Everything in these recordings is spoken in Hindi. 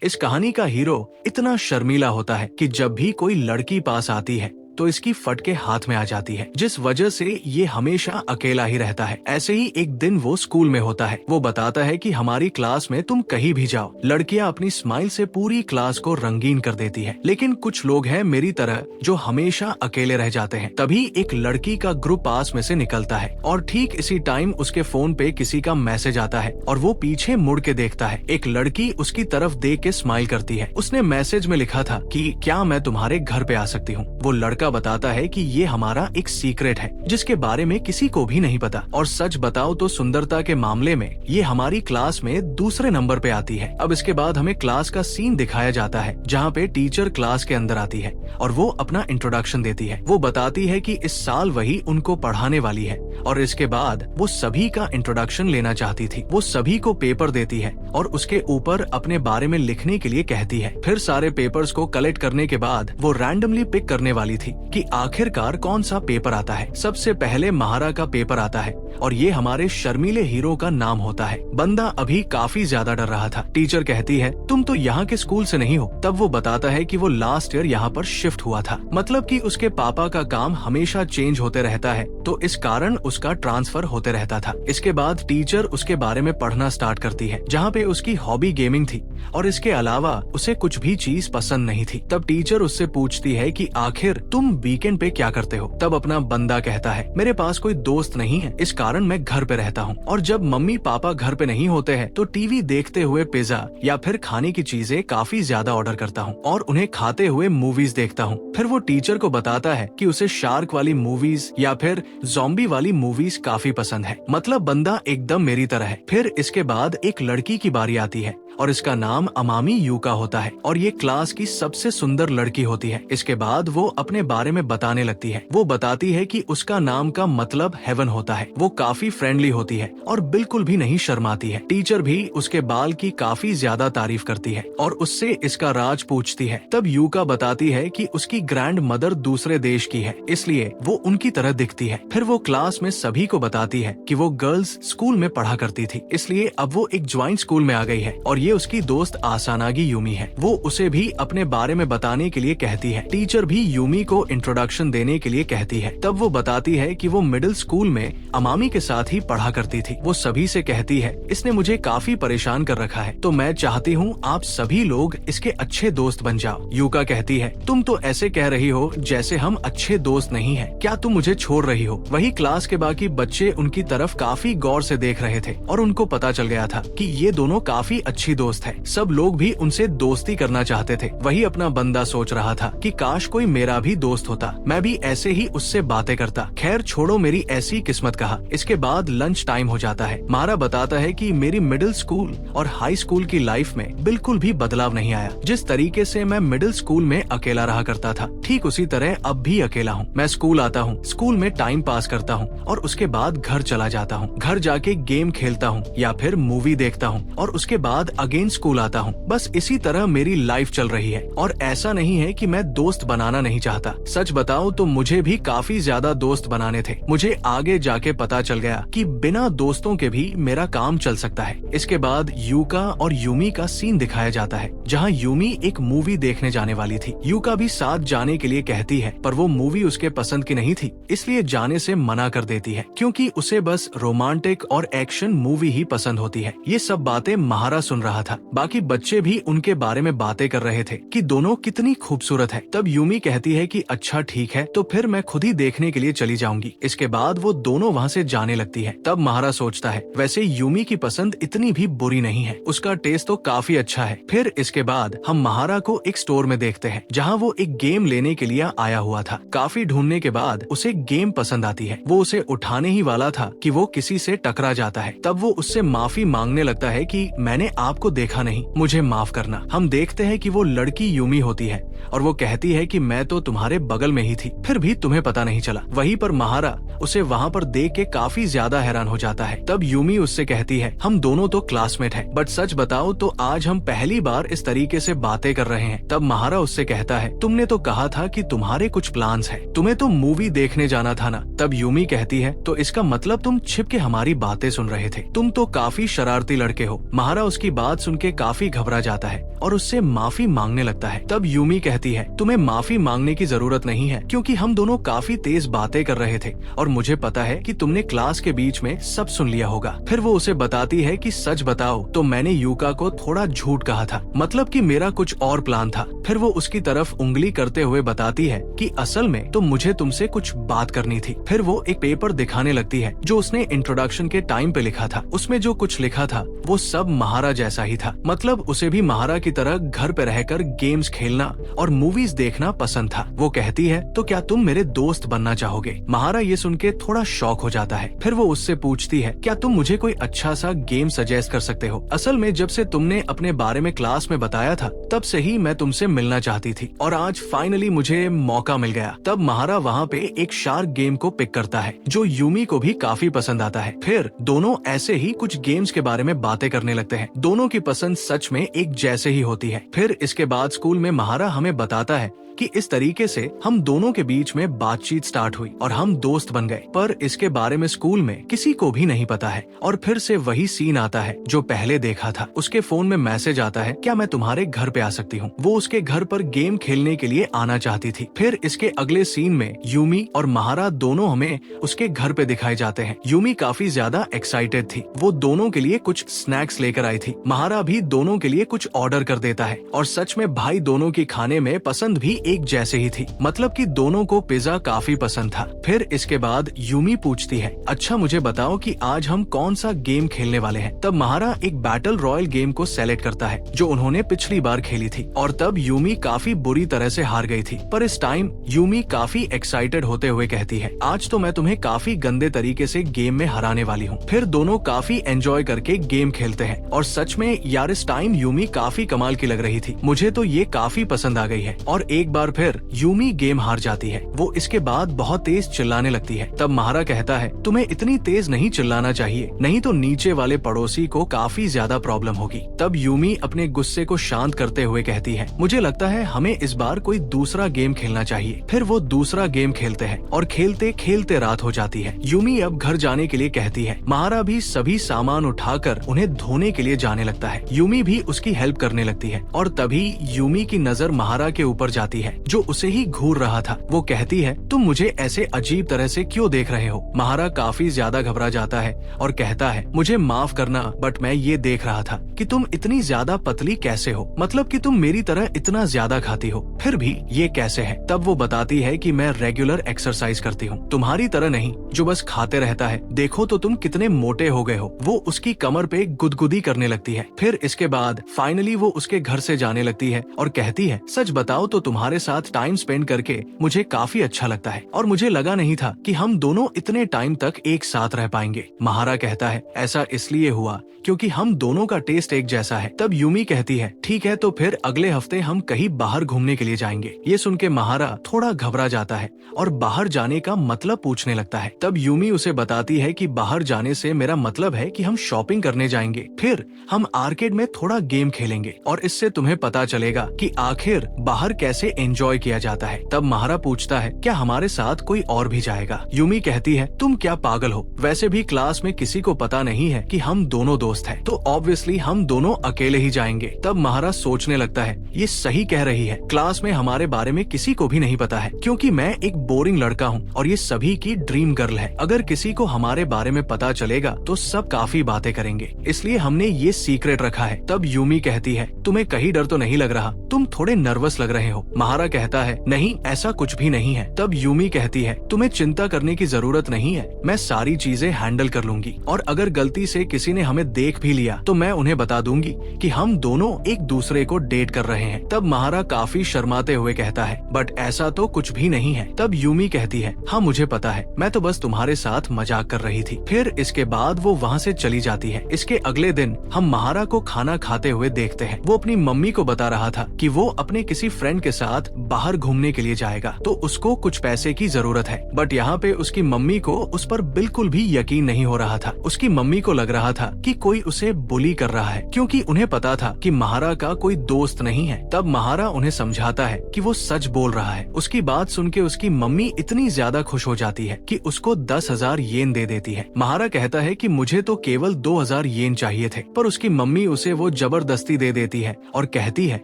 इस कहानी का हीरो इतना शर्मीला होता है कि जब भी कोई लड़की पास आती है तो इसकी फटके हाथ में आ जाती है, जिस वजह से ये हमेशा अकेला ही रहता है। ऐसे ही एक दिन वो स्कूल में होता है। वो बताता है कि हमारी क्लास में तुम कहीं भी जाओ, लड़कियां अपनी स्माइल से पूरी क्लास को रंगीन कर देती है, लेकिन कुछ लोग हैं मेरी तरह जो हमेशा अकेले रह जाते हैं। तभी एक लड़की का ग्रुप पास में से निकलता है और ठीक इसी टाइम उसके फोन पे किसी का मैसेज आता है और वो पीछे मुड़ के देखता है। एक लड़की उसकी तरफ देख के स्माइल करती है। उसने मैसेज में लिखा था कि क्या मैं तुम्हारे घर पे आ सकती हूँ। वो लड़का बताता है कि ये हमारा एक सीक्रेट है जिसके बारे में किसी को भी नहीं पता, और सच बताओ तो सुंदरता के मामले में ये हमारी क्लास में दूसरे नंबर पे आती है। अब इसके बाद हमें क्लास का सीन दिखाया जाता है जहाँ पे टीचर क्लास के अंदर आती है और वो अपना इंट्रोडक्शन देती है। वो बताती है कि इस साल वही उनको पढ़ाने वाली है और इसके बाद वो सभी का इंट्रोडक्शन लेना चाहती थी। वो सभी को पेपर देती है और उसके ऊपर अपने बारे में लिखने के लिए कहती है। फिर सारे पेपर्स को कलेक्ट करने के बाद वो रैंडमली पिक करने वाली थी कि आखिरकार कौन सा पेपर आता है। सबसे पहले महारा का पेपर आता है और ये हमारे शर्मीले हीरो का नाम होता है। बंदा अभी काफी ज्यादा डर रहा था। टीचर कहती है तुम तो यहाँ के स्कूल से नहीं हो। तब वो बताता है कि वो लास्ट ईयर यहाँ पर शिफ्ट हुआ था, मतलब कि उसके पापा का काम हमेशा चेंज होते रहता है तो इस कारण उसका ट्रांसफर होते रहता था। इसके बाद टीचर उसके बारे में पढ़ना स्टार्ट करती है जहाँ पे उसकी हॉबी गेमिंग थी और इसके अलावा उसे कुछ भी चीज पसंद नहीं थी। तब टीचर उससे पूछती है कि आखिर तुम वीकेंड पे क्या करते हो। तब अपना बंदा कहता है मेरे पास कोई दोस्त नहीं है, इस कारण मैं घर पे रहता हूँ और जब मम्मी पापा घर पे नहीं होते हैं तो टीवी देखते हुए पिज्जा या फिर खाने की चीजें काफी ज्यादा ऑर्डर करता हूँ और उन्हें खाते हुए मूवीज देखता हूँ। फिर वो टीचर को बताता है कि उसे शार्क वाली मूवीज या फिर ज़ॉम्बी वाली मूवीज काफी पसंद है, मतलब बंदा एकदम मेरी तरह है। फिर इसके बाद एक लड़की की बारी आती है और इसका नाम अमामी यूका होता है और ये क्लास की सबसे सुंदर लड़की होती है। इसके बाद वो अपने बारे में बताने लगती है। वो बताती है कि उसका नाम का मतलब हेवन होता है। वो काफी फ्रेंडली होती है और बिल्कुल भी नहीं शर्माती है। टीचर भी उसके बाल की काफी ज्यादा तारीफ करती है और उससे इसका राज पूछती है। तब यूका बताती है कि उसकी ग्रैंड मदर दूसरे देश की है, इसलिए वो उनकी तरह दिखती है। फिर वो क्लास में सभी को बताती है कि वो गर्ल्स स्कूल में पढ़ा करती थी, इसलिए अब वो एक ज्वाइंट स्कूल में आ गई है और ये उसकी दोस्त आसानागी यूमी है। वो उसे भी अपने बारे में बताने के लिए कहती है। टीचर भी यूमी को इंट्रोडक्शन देने के लिए कहती है। तब वो बताती है कि वो मिडिल स्कूल में अमामी के साथ ही पढ़ा करती थी। वो सभी से कहती है इसने मुझे काफी परेशान कर रखा है तो मैं चाहती हूँ आप सभी लोग इसके अच्छे दोस्त बन जाओ। यूका कहती है तुम तो ऐसे कह रही हो जैसे हम अच्छे दोस्त नहीं है, क्या तुम मुझे छोड़ रही हो। वही क्लास के बाकी बच्चे उनकी तरफ काफी गौर से देख रहे थे और उनको पता चल गया था कि ये दोनों काफी अच्छी दोस्त है। सब लोग भी उनसे दोस्ती करना चाहते थे। वही अपना बंदा सोच रहा था कि काश कोई मेरा भी दोस्त होता, मैं भी ऐसे ही उससे बातें करता। खैर छोड़ो मेरी ऐसी किस्मत कहा। इसके बाद लंच टाइम हो जाता है। मारा बताता है कि मेरी मिडिल स्कूल और हाई स्कूल की लाइफ में बिल्कुल भी बदलाव नहीं आया। जिस तरीके से मैं मिडिल स्कूल में अकेला रहा करता था ठीक उसी तरह अब भी अकेला हूँ। मैं स्कूल आता हूँ, स्कूल में टाइम पास करता हूँ और उसके बाद घर चला जाता हूँ। घर जाके गेम खेलता हूँ या फिर मूवी देखता हूँ और उसके बाद अगेन स्कूल आता हूँ। बस इसी तरह मेरी लाइफ चल रही है और ऐसा नहीं है कि मैं दोस्त बनाना नहीं चाहता। सच बताऊं तो मुझे भी काफी ज्यादा दोस्त बनाने थे। मुझे आगे जाके पता चल गया कि बिना दोस्तों के भी मेरा काम चल सकता है। इसके बाद यूका और यूमी का सीन दिखाया जाता है जहाँ यूमी एक मूवी देखने जाने वाली थी। यूका भी साथ जाने के लिए कहती है पर वो मूवी उसके पसंद की नहीं थी, इसलिए जाने से मना कर देती है क्योंकि उसे बस रोमांटिक और एक्शन मूवी ही पसंद होती है। ये सब बातें महारा सुन रहा था। बाकी बच्चे भी उनके बारे में बातें कर रहे थे कि दोनों कितनी खूबसूरत है। तब यूमी कहती है कि अच्छा ठीक है तो फिर मैं खुद ही देखने के लिए चली जाऊंगी। इसके बाद वो दोनों वहाँ से जाने लगती है। तब महारा सोचता है वैसे यूमी की पसंद इतनी भी बुरी नहीं है, उसका टेस्ट तो काफी अच्छा है। फिर इसके बाद हम महारा को एक स्टोर में देखते हैं जहाँ वो एक गेम लेने के लिए आया हुआ था। काफी ढूंढने के बाद उसे गेम पसंद आती है। वो उसे उठाने ही वाला था कि वो किसी से टकरा जाता है। तब वो उससे माफी मांगने लगता है कि मैंने आपको देखा नहीं, मुझे माफ करना। हम देखते हैं कि वो लड़की यूमी होती है और वो कहती है कि मैं तो तुम्हारे बगल में ही थी, फिर भी तुम्हें पता नहीं चला। वहीं पर महारा उसे वहाँ पर देख के काफी ज्यादा हैरान हो जाता है। तब यूमी उससे कहती है हम दोनों तो क्लासमेट हैं, बट सच बताओ तो आज हम पहली बार इस तरीके से बातें कर रहे हैं। तब महारा उससे कहता है तुमने तो कहा था कि तुम्हारे कुछ प्लान्स हैं, तुम्हें तो मूवी देखने जाना था ना। तब यूमी कहती कहती है, तो इसका मतलब तुम छिप के हमारी बातें सुन रहे थे। तुम तो काफी शरारती लड़के हो। महारा उसकी बात सुन के काफी घबरा जाता है और उससे माफी मांगने लगता है। तब यूमी कहती है, तुम्हें माफी मांगने की जरूरत नहीं है, क्योंकि हम दोनों काफी तेज बातें कर रहे थे और मुझे पता है कि तुमने क्लास के बीच में सब सुन लिया होगा। फिर वो उसे बताती है कि सच बताओ तो मैंने यूका को थोड़ा झूठ कहा था, मतलब कि मेरा कुछ और प्लान था। फिर वो उसकी तरफ उंगली करते हुए बताती है कि असल में तो मुझे तुमसे कुछ बात करनी थी। फिर वो एक पेपर दिखाने लगती है जो उसने इंट्रोडक्शन के टाइम पे लिखा था। उसमें जो कुछ लिखा था वो सब महारा जैसा ही था, मतलब उसे भी महारा की तरह घर पे रहकर गेम्स खेलना और मूवीज देखना पसंद था। वो कहती है, तो क्या तुम मेरे दोस्त बनना चाहोगे? महारा ये सुन के थोड़ा शॉक हो जाता है। फिर वो उससे पूछती है, क्या तुम मुझे कोई अच्छा सा गेम सजेस्ट कर सकते हो? असल में जब से तुमने अपने बारे में क्लास में बताया था तब से ही मैं तुमसे मिलना चाहती थी और आज फाइनली मुझे मौका मिल गया। तब महारा वहाँ पे एक शार्क गेम को पिक करता है जो यूमी को भी काफी पसंद आता है। फिर दोनों ऐसे ही कुछ गेम्स के बारे में बातें करने लगते हैं। दोनों की पसंद सच में एक जैसे ही होती है। फिर इसके बाद स्कूल में महारा हमें बताता है कि इस तरीके से हम दोनों के बीच में बातचीत स्टार्ट हुई और हम दोस्त बन गए, पर इसके बारे में स्कूल में किसी को भी नहीं पता है। और फिर से वही सीन आता है जो पहले देखा था। उसके फोन में मैसेज आता है, क्या मैं तुम्हारे घर पे आ सकती हूँ? वो उसके घर पर गेम खेलने के लिए आना चाहती थी। फिर इसके अगले सीन में यूमी और महारा दोनों हमें उसके घर पे दिखाए जाते हैं। यूमी काफी ज्यादा एक्साइटेड थी। वो दोनों के लिए कुछ स्नैक्स लेकर आई थी। महारा भी दोनों के लिए कुछ ऑर्डर कर देता है और सच में भाई दोनों की खाने में पसंद भी एक जैसे ही थी, मतलब कि दोनों को पिज्जा काफी पसंद था। फिर इसके बाद यूमी पूछती है, अच्छा मुझे बताओ कि आज हम कौन सा गेम खेलने वाले हैं? तब महारा एक बैटल रॉयल गेम को सेलेक्ट करता है जो उन्होंने पिछली बार खेली थी और तब यूमी काफी बुरी तरह से हार गई थी। पर इस टाइम यूमी काफी एक्साइटेड होते हुए कहती है, आज तो मैं तुम्हें काफी गंदे तरीके से गेम में हराने वाली हूँ। फिर दोनों काफी एंजॉय करके गेम खेलते हैं और सच में यार इस टाइम यूमी काफी कमाल की लग रही थी। मुझे तो ये काफी पसंद आ गई है। और एक बार फिर यूमी गेम हार जाती है। वो इसके बाद बहुत तेज चिल्लाने लगती है। तब महारा कहता है, तुम्हें इतनी तेज नहीं चिल्लाना चाहिए, नहीं तो नीचे वाले पड़ोसी को काफी ज्यादा प्रॉब्लम होगी। तब यूमी अपने गुस्से को शांत करते हुए कहती है, मुझे लगता है हमें इस बार कोई दूसरा गेम खेलना चाहिए। फिर वो दूसरा गेम खेलते हैं और खेलते खेलते रात हो जाती है। यूमी अब घर जाने के लिए कहती है। महारा भी सभी सामान उठाकर उन्हें धोने के लिए जाने लगता है। यूमी भी उसकी हेल्प करने लगती है और तभी यूमी की नजर महारा के ऊपर जाती है जो उसे ही घूर रहा था। वो कहती है, तुम मुझे ऐसे अजीब तरह से क्यों देख रहे हो? महारा काफी ज्यादा घबरा जाता है और कहता है, मुझे माफ करना, बट मैं ये देख रहा था कि तुम इतनी ज्यादा पतली कैसे हो, मतलब कि तुम मेरी तरह इतना ज्यादा खाती हो, फिर भी ये कैसे है? तब वो बताती है कि मैं रेगुलर एक्सरसाइज करती हूँ, तुम्हारी तरह नहीं जो बस खाते रहता है। देखो तो तुम कितने मोटे हो गए हो। वो उसकी कमर पे गुदगुदी करने लगती है। फिर इसके बाद फाइनली वो उसके घर से जाने लगती है और कहती है, सच बताओ तो तुम्हारे साथ टाइम स्पेंड करके मुझे काफी अच्छा लगता है और मुझे लगा नहीं था कि हम दोनों इतने टाइम तक एक साथ रह पाएंगे। महारा कहता है, ऐसा इसलिए हुआ क्योंकि हम दोनों का टेस्ट एक जैसा है। तब यूमी कहती है, ठीक है तो फिर अगले हफ्ते हम कहीं बाहर घूमने के लिए जाएंगे। ये सुन के महारा थोड़ा घबरा जाता है और बाहर जाने का मतलब पूछने लगता है। तब यूमी उसे बताती है कि बाहर जाने से मेरा मतलब है कि हम शॉपिंग करने जाएंगे, फिर हम आर्केड में थोड़ा गेम खेलेंगे और इससे तुम्हें पता चलेगा कि आखिर बाहर कैसे एंजॉय किया जाता है। तब महारा पूछता है, क्या हमारे साथ कोई और भी जाएगा? यूमी कहती है, तुम क्या पागल हो? वैसे भी क्लास में किसी को पता नहीं है कि हम दोनों दोस्त हैं, तो ऑब्वियसली हम दोनों अकेले ही जाएंगे। तब महारा सोचने लगता है, ये सही कह रही है, क्लास में हमारे बारे में किसी को भी नहीं पता है क्योंकि मैं एक बोरिंग लड़का हूँ और ये सभी की ड्रीम गर्ल है। अगर किसी को हमारे बारे में पता चलेगा तो सब काफी बातें करेंगे, इसलिए हमने ये सीक्रेट रखा है। तब यूमी कहती है, तुम्हें कहीं डर तो नहीं लग रहा? तुम थोड़े नर्वस लग रहे हो। महारा कहता है, नहीं ऐसा कुछ भी नहीं है। तब यूमी कहती है, तुम्हें चिंता करने की जरूरत नहीं है, मैं सारी चीजें हैंडल कर लूंगी और अगर गलती से किसी ने हमें देख भी लिया तो मैं उन्हें बता दूंगी कि हम दोनों एक दूसरे को डेट कर रहे हैं। तब महारा काफी शर्माते हुए कहता है, बट ऐसा तो कुछ भी नहीं है। तब यूमी कहती है, हाँ मुझे पता है, मैं तो बस तुम्हारे साथ मजाक कर रही थी। फिर इसके बाद वो वहाँ से चली जाती है। इसके अगले दिन हम महारा को खाना खाते हुए देखते हैं। वो अपनी मम्मी को बता रहा था कि वो अपने किसी फ्रेंड के साथ बाहर घूमने के लिए जाएगा तो उसको कुछ पैसे की जरूरत है, बट यहाँ पे उसकी मम्मी को उस पर बिल्कुल भी यकीन नहीं हो रहा था। उसकी मम्मी को लग रहा था कि कोई उसे बुली कर रहा है क्योंकि उन्हें पता था कि महारा का कोई दोस्त नहीं है। तब महारा उन्हें समझाता है कि वो सच बोल रहा है। उसकी बात सुन के उसकी मम्मी इतनी ज्यादा खुश हो जाती है कि उसको 10,000 येन दे देती है। महारा कहता है कि मुझे तो केवल 2,000 येन चाहिए थे, पर उसकी मम्मी उसे वो जबरदस्ती दे देती है और कहती है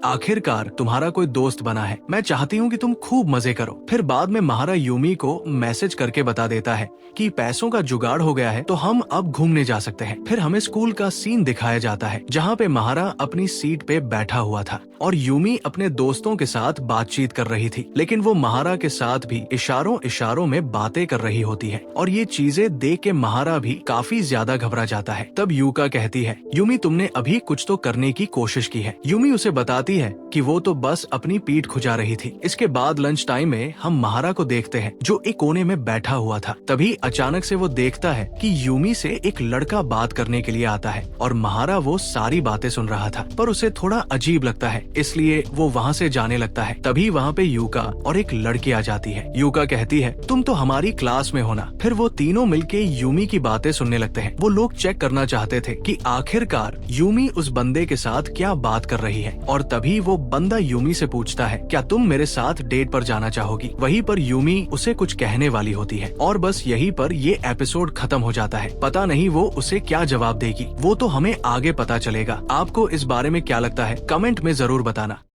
आखिरकार तुम्हारा कोई दोस्त बना है, मैं चाहती हूँ कि तुम खूब मजे करो। फिर बाद में महारा यूमी को मैसेज करके बता देता है कि पैसों का जुगाड़ हो गया है तो हम अब घूमने जा सकते हैं। फिर हमें स्कूल का सीन दिखाया जाता है जहाँ पे महारा अपनी सीट पे बैठा हुआ था और यूमी अपने दोस्तों के साथ बातचीत कर रही थी, लेकिन वो महारा के साथ भी इशारों इशारों में बातें कर रही होती है और ये चीजें देख के महारा भी काफी ज्यादा घबरा जाता है। तब यूका कहती है यूमी तुमने अभी कुछ तो करने की कोशिश की है। यूमी उसे बताती है कि वो तो बस अपनी पीठ खुजा रही थी। इसके बाद लंच टाइम में हम महारा को देखते हैं जो एक कोने में बैठा हुआ था। तभी अचानक से वो देखता है कि यूमी से एक लड़का बात करने के लिए आता है और महारा वो सारी बातें सुन रहा था, पर उसे थोड़ा अजीब लगता है, इसलिए वो वहाँ से जाने लगता है। तभी वहाँ पे यूका और एक लड़की आ जाती है। यूका कहती है तुम तो हमारी क्लास में हो ना। फिर वो तीनों मिलके यूमी की बातें सुनने लगते हैं। वो लोग चेक करना चाहते थे कि आखिरकार यूमी उस बंदे के साथ क्या बात कर रही है, और तभी वो बंदा यूमी से पूछता है क्या तुम मेरे साथ डेट पर जाना चाहोगी। वहीं पर यूमी उसे कुछ कहने वाली होती है और बस यहीं पर ये एपिसोड खत्म हो जाता है। पता नहीं वो उसे क्या जवाब देगी, वो तो हमें आगे पता चलेगा। आपको इस बारे में क्या लगता है कमेंट में जरूर बताना।